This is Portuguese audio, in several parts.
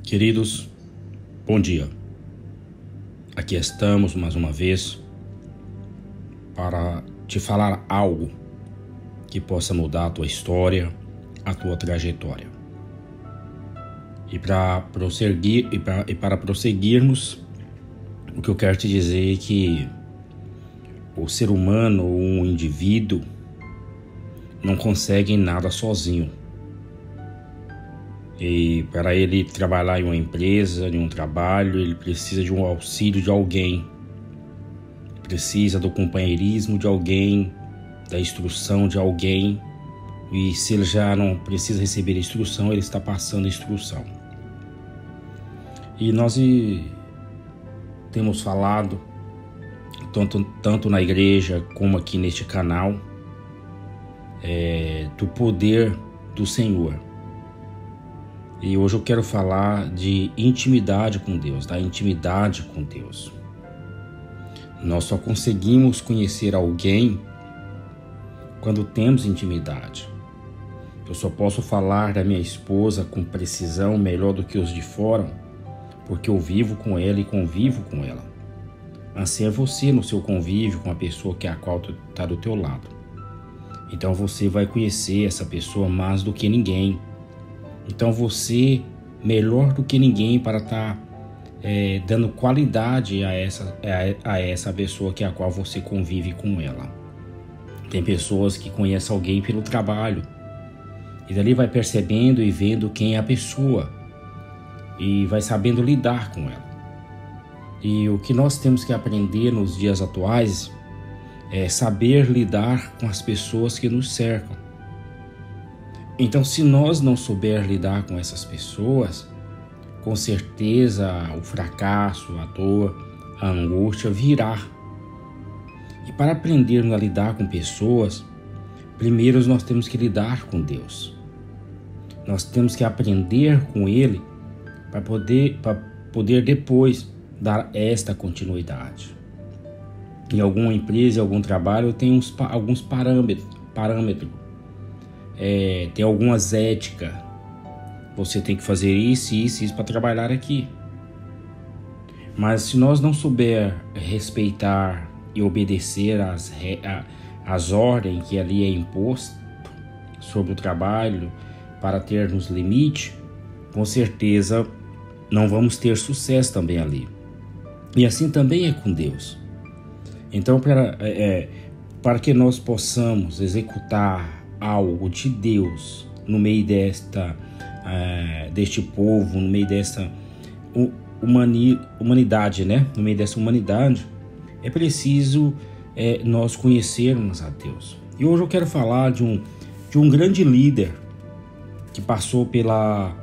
Queridos, bom dia. Aqui estamos mais uma vez para te falar algo que possa mudar a tua história, a tua trajetória. E para prosseguirmos, o que eu quero te dizer é que o ser humano, um indivíduo, não consegue nada sozinho. E para ele trabalhar em uma empresa, em um trabalho, ele precisa de um auxílio de alguém. Precisa do companheirismo de alguém, da instrução de alguém. E se ele já não precisa receber instrução, ele está passando instrução. E nós temos falado, tanto na igreja como aqui neste canal, do poder do Senhor. E hoje eu quero falar de intimidade com Deus, da intimidade com Deus. Nós só conseguimos conhecer alguém quando temos intimidade. Eu só posso falar da minha esposa com precisão melhor do que os de fora, porque eu vivo com ela e convivo com ela. Assim é você no seu convívio com a pessoa a qual está do teu lado. Então você vai conhecer essa pessoa mais do que ninguém. Então você, melhor do que ninguém, para estar dando qualidade a essa pessoa a qual você convive com ela. Tem pessoas que conhecem alguém pelo trabalho e dali vai percebendo e vendo quem é a pessoa e vai sabendo lidar com ela. E o que nós temos que aprender nos dias atuais é saber lidar com as pessoas que nos cercam. Então, se nós não souber lidar com essas pessoas, com certeza o fracasso, a dor, a angústia virá. E para aprendermos a lidar com pessoas, primeiro nós temos que lidar com Deus. Nós temos que aprender com Ele para poder depois dar esta continuidade. Em alguma empresa, em algum trabalho, tem alguns parâmetros. Tem algumas éticas. Você tem que fazer isso para trabalhar aqui. Mas se nós não souber respeitar e obedecer às ordens que ali é imposto sobre o trabalho para termos limite, com certeza não vamos ter sucesso também ali. E assim também é com Deus. Então, para que nós possamos executar algo de Deus no meio deste povo, no meio dessa humanidade, né? No meio dessa humanidade, é preciso nós conhecermos a Deus. E hoje eu quero falar de um grande líder que passou pela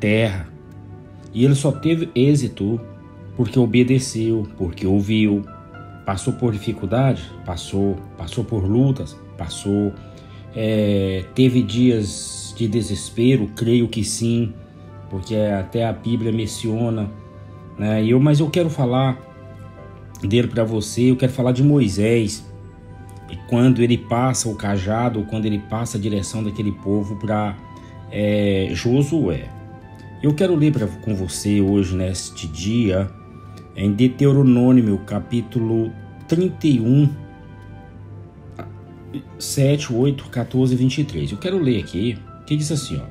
terra e ele só teve êxito porque obedeceu, porque ouviu. Passou por dificuldade? Passou por lutas? Passou. Teve dias de desespero? Creio que sim, porque até a Bíblia menciona, né? Mas eu quero falar dele para você. Eu quero falar de Moisés, e quando ele passa o cajado, quando ele passa a direção daquele povo para Josué. Eu quero ler com você hoje, neste dia, em Deuteronômio capítulo 31, 7, 8, 14 e 23. Eu quero ler aqui, que diz assim, ó.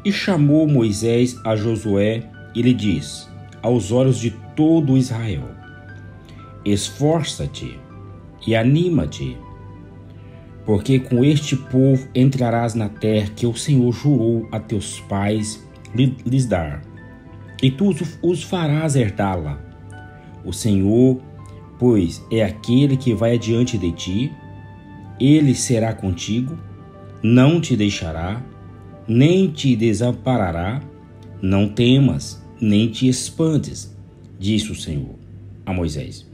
E chamou Moisés a Josué e lhe diz, aos olhos de todo Israel, esforça-te e anima-te, porque com este povo entrarás na terra que o Senhor jurou a teus pais lhes dar, e tu os farás herdá-la. O Senhor, pois, é aquele que vai adiante de ti. Ele será contigo, não te deixará, nem te desamparará. Não temas, nem te espantes, disse o Senhor a Moisés.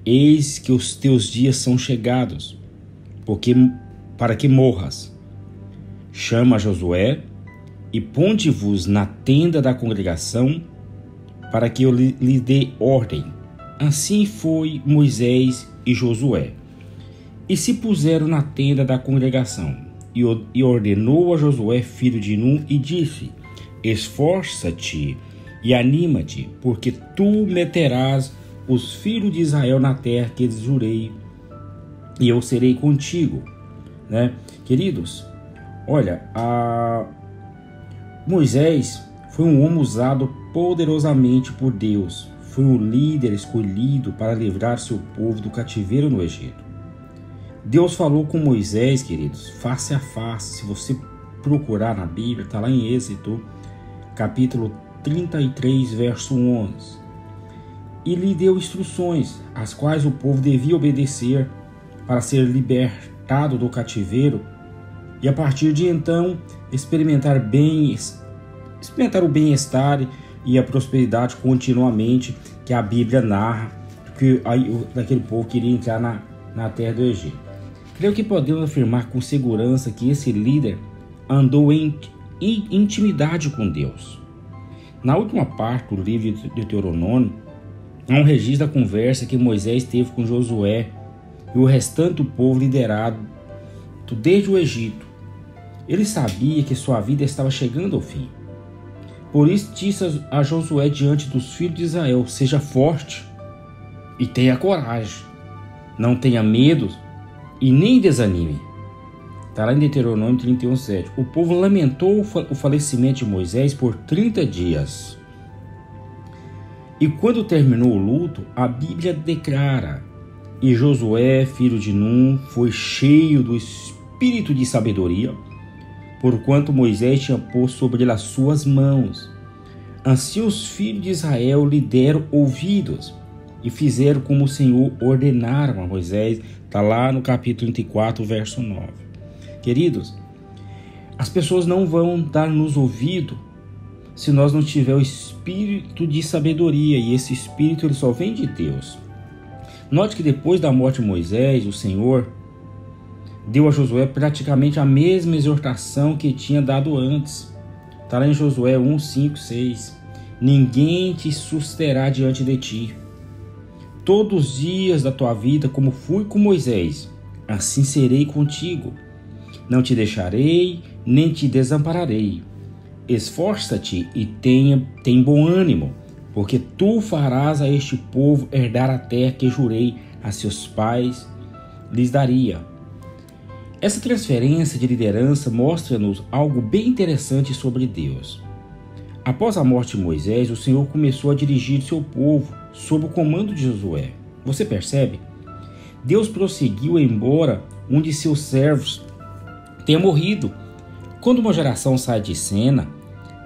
Eis que os teus dias são chegados, para que morras. Chama Josué e ponde-vos na tenda da congregação, para que eu lhe dê ordem. Assim foi Moisés e Josué. E se puseram na tenda da congregação, e ordenou a Josué, filho de Nun, e disse: Esforça-te e anima-te, porque tu meterás os filhos de Israel na terra que lhes jurei, e eu serei contigo. Né? Queridos, olha, Moisés foi um homem usado poderosamente por Deus. Foi um líder escolhido para livrar seu povo do cativeiro no Egito. Deus falou com Moisés, queridos, face a face. Se você procurar na Bíblia, está lá em Êxodo, capítulo 33, verso 11. E lhe deu instruções, as quais o povo devia obedecer para ser libertado do cativeiro e a partir de então experimentar o bem-estar e a prosperidade continuamente, que a Bíblia narra que daquele povo queria entrar na terra do Egito. Creio que podemos afirmar com segurança que esse líder andou em intimidade com Deus. Na última parte do livro de Deuteronômio, há um registro da conversa que Moisés teve com Josué e o restante do povo liderado desde o Egito. Ele sabia que sua vida estava chegando ao fim. Por isso disse a Josué diante dos filhos de Israel: seja forte e tenha coragem, não tenha medo e nem desanime. Está lá em Deuteronômio 31:7. O povo lamentou o falecimento de Moisés por 30 dias. E quando terminou o luto, a Bíblia declara: e Josué, filho de Num, foi cheio do espírito de sabedoria, porquanto Moisés tinha posto sobre ele as suas mãos. Assim os filhos de Israel lhe deram ouvidos e fizeram como o Senhor ordenaram a Moisés. Está lá no capítulo 24, verso 9. Queridos, as pessoas não vão dar-nos ouvido se nós não tiver o espírito de sabedoria, e esse espírito ele só vem de Deus. Note que depois da morte de Moisés, o Senhor deu a Josué praticamente a mesma exortação que tinha dado antes. Está lá em Josué 1, 5, 6. Ninguém te susterá diante de ti. Todos os dias da tua vida, como fui com Moisés, assim serei contigo. Não te deixarei, nem te desampararei. Esforça-te e tem bom ânimo, porque tu farás a este povo herdar a terra que jurei a seus pais lhes daria. Essa transferência de liderança mostra-nos algo bem interessante sobre Deus. Após a morte de Moisés, o Senhor começou a dirigir seu povo sob o comando de Josué. Você percebe? Deus prosseguiu embora um de seus servos tenha morrido. Quando uma geração sai de cena,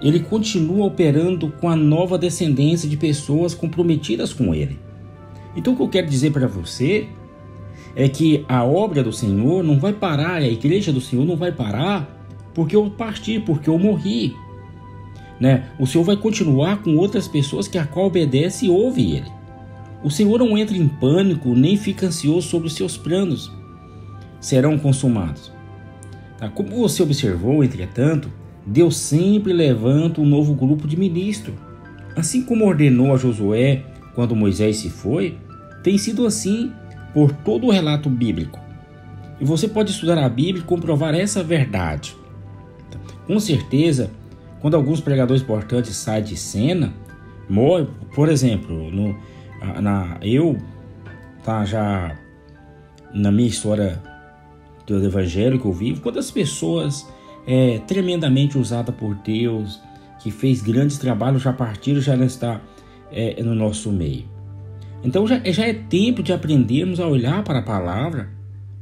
ele continua operando com a nova descendência de pessoas comprometidas com ele. Então o que eu quero dizer para você é que a obra do Senhor não vai parar, a igreja do Senhor não vai parar porque eu parti, porque eu morri. Né? O Senhor vai continuar com outras pessoas que a qual obedece e ouve ele. O Senhor não entra em pânico nem fica ansioso sobre os seus planos serão consumados. Tá? Como você observou, entretanto, Deus sempre levanta um novo grupo de ministros. Assim como ordenou a Josué quando Moisés se foi, tem sido assim por todo o relato bíblico. E você pode estudar a Bíblia e comprovar essa verdade. Com certeza, quando alguns pregadores importantes saem de cena, morrem, por exemplo, já na minha história do evangelho que eu vivo, quantas pessoas tremendamente usadas por Deus, que fez grandes trabalhos, já partiram, já não está no nosso meio. Então já é tempo de aprendermos a olhar para a palavra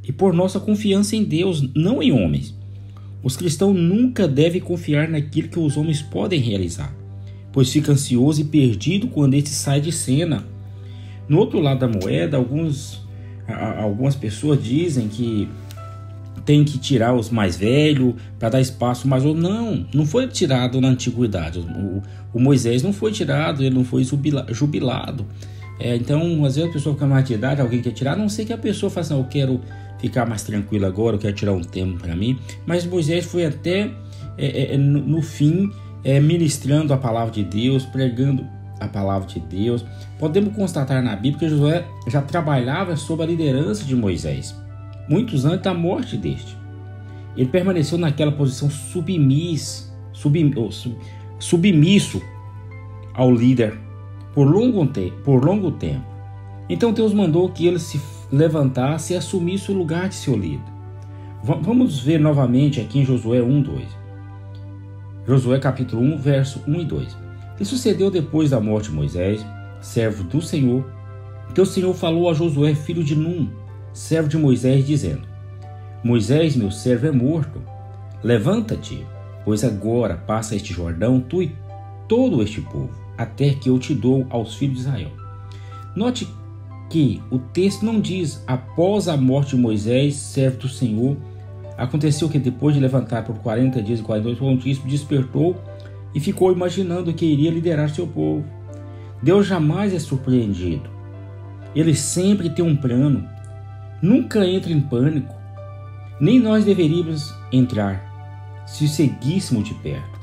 e pôr nossa confiança em Deus, não em homens. Os cristãos nunca devem confiar naquilo que os homens podem realizar, pois fica ansioso e perdido quando este sai de cena. No outro lado da moeda, algumas pessoas dizem que tem que tirar os mais velhos para dar espaço mais outro. Não foi tirado na antiguidade. O Moisés não foi tirado, ele não foi jubilado. Então, às vezes a pessoa fica mais de idade, alguém quer tirar, a não sei que a pessoa faça assim, eu quero ficar mais tranquilo agora, eu quero tirar um tempo para mim. Mas Moisés foi até no fim ministrando a palavra de Deus, pregando a palavra de Deus. Podemos constatar na Bíblia que Josué já trabalhava sob a liderança de Moisés, muitos antes da morte deste. Ele permaneceu naquela posição submisso ao líder por longo tempo. Então Deus mandou que ele se levantasse e assumisse o lugar de seu líder. Vamos ver novamente aqui em Josué 1:2. Josué capítulo 1, verso 1 e 2. E sucedeu depois da morte de Moisés, servo do Senhor, que o Senhor falou a Josué, filho de Num, servo de Moisés, dizendo: Moisés, meu servo, é morto. Levanta-te, pois agora passa este Jordão, tu e todo este povo, até que eu te dou aos filhos de Israel. Note que o texto não diz após a morte de Moisés, servo do Senhor. Aconteceu que depois de levantar por 40 dias e 42, o Altíssimo despertou e ficou imaginando que iria liderar seu povo. Deus jamais é surpreendido. Ele sempre tem um plano. Nunca entra em pânico. Nem nós deveríamos entrar, se seguíssemos de perto.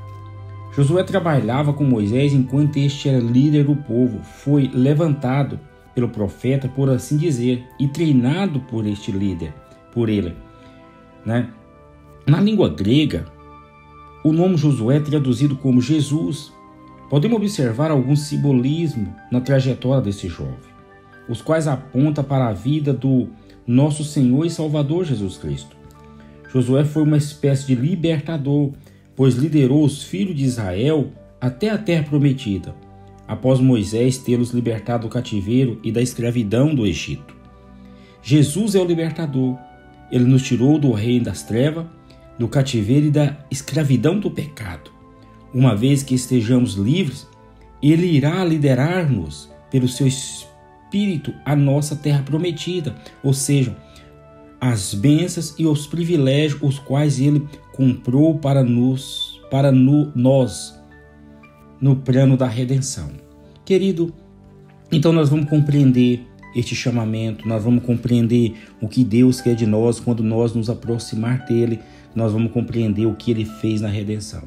Josué trabalhava com Moisés enquanto este era líder do povo. Foi levantado pelo profeta, por assim dizer, e treinado por este líder, por ele. Na língua grega, o nome Josué é traduzido como Jesus. Podemos observar algum simbolismo na trajetória desse jovem, os quais apontam para a vida do nosso Senhor e Salvador Jesus Cristo. Josué foi uma espécie de libertador, pois liderou os filhos de Israel até a terra prometida, após Moisés tê-los libertado do cativeiro e da escravidão do Egito. Jesus é o libertador. Ele nos tirou do reino das trevas, do cativeiro e da escravidão do pecado. Uma vez que estejamos livres, Ele irá liderar-nos pelo seu Espírito à nossa terra prometida, ou seja, as bênçãos e os privilégios os quais Ele comprou para nós, no plano da redenção. Querido, então nós vamos compreender este chamamento, nós vamos compreender o que Deus quer de nós quando nós nos aproximar dEle, nós vamos compreender o que Ele fez na redenção.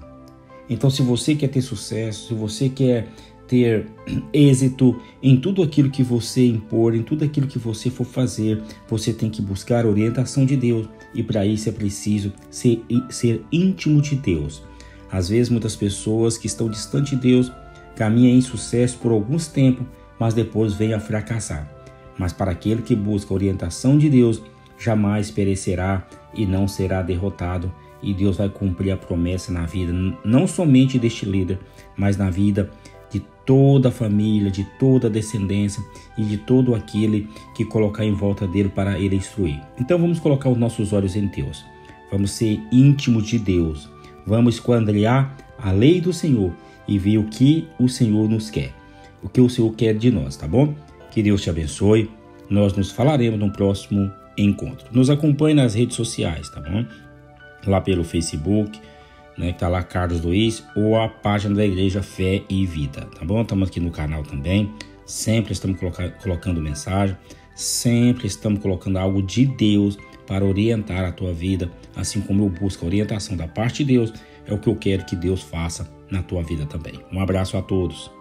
Então, se você quer ter sucesso, se você quer ter êxito em tudo aquilo que você impor, em tudo aquilo que você for fazer, você tem que buscar a orientação de Deus, e para isso é preciso ser íntimo de Deus. Às vezes, muitas pessoas que estão distantes de Deus caminham em sucesso por alguns tempos, mas depois vêm a fracassar. Mas para aquele que busca a orientação de Deus, jamais perecerá e não será derrotado. E Deus vai cumprir a promessa na vida, não somente deste líder, mas na vida de toda a família, de toda a descendência e de todo aquele que colocar em volta dele para ele instruir. Então vamos colocar os nossos olhos em Deus. Vamos ser íntimos de Deus. Vamos esquadrinhar a lei do Senhor e ver o que o Senhor nos quer. O que o Senhor quer de nós, tá bom? Que Deus te abençoe. Nós nos falaremos no próximo encontro. Nos acompanhe nas redes sociais, tá bom? Lá pelo Facebook, que tá lá Carlos Luiz, ou a página da Igreja Fé e Vida, tá bom? Estamos aqui no canal também. Sempre estamos colocando mensagem. Sempre estamos colocando algo de Deus para orientar a tua vida. Assim como eu busco a orientação da parte de Deus, é o que eu quero que Deus faça na tua vida também. Um abraço a todos.